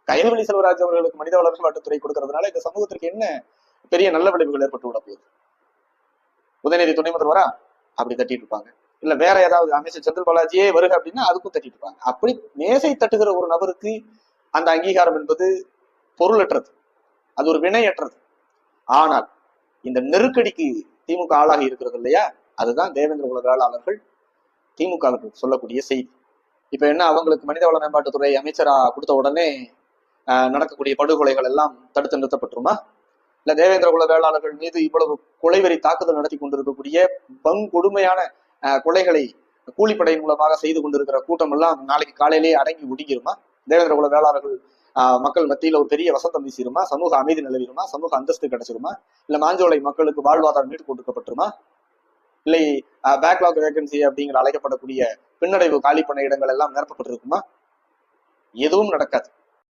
கயல்வெளி செல்வராஜ் அவர்களுக்கு மனித வள மேம்பாட்டுத்துறை கொடுக்கறதுனால இந்த சமூகத்திற்கு என்ன பெரிய நல்ல விளைவுகள் ஏற்பட்டு விட போகுது? உதயநிதி துணை முதல்வரா அப்படி தட்டிட்டு இருப்பாங்க. இல்ல வேற ஏதாவது அமைச்சர் செந்தில் பாலாஜியே வருக அப்படின்னா அதுக்கும் தட்டிட்டு இருப்பாங்க. அப்படி மேசை தட்டுகிற ஒரு நபருக்கு அந்த அங்கீகாரம் என்பது பொருளற்றது, அது ஒரு வினையற்றது. ஆனால் இந்த நெருக்கடிக்கு திமுக ஆளாகி இருக்கிறது இல்லையா, அதுதான் தேவேந்திர குல வேளாளர்கள் திமுக சொல்லக்கூடிய செய்தி. இப்ப என்ன, அவங்களுக்கு மனிதவள மேம்பாட்டுத்துறை அமைச்சரா கொடுத்த உடனே நடக்கக்கூடிய படுகொலைகள் எல்லாம் தடுத்து நிறுத்தப்பட்டுருமா? இல்ல தேவேந்திர குல வேளாளர்கள் மீது இவ்வளவு கொலைவெறி தாக்குதல் நடத்தி கொண்டிருக்கக்கூடிய கொடுமையான கொலைகளை கூலிப்படையின் மூலமாக செய்து கொண்டிருக்கிற கூட்டம் எல்லாம் நாளைக்கு காலையிலேயே அடங்கி ஒடுங்கிருமா? தேவேந்திர குல வேளாளர்கள் மக்கள் மத்தியில ஒரு பெரிய வசந்தம் வீசிருமா? சமூக அமைதி நிலவிடுமா? சமூக அந்தஸ்து கிடைச்சிருமா? இல்ல மாஞ்சோலை மக்களுக்கு வாழ்வாதாரம் மீட்டு கொடுக்கப்பட்டுருமா? இல்லை பேக்லாக் வேகன்சி அப்படிங்கிற அழைக்கப்படக்கூடிய பின்னடைவு காலி பண்ண இடங்கள் எல்லாம் நிரப்பப்பட்டிருக்குமா? எதுவும் நடக்காது.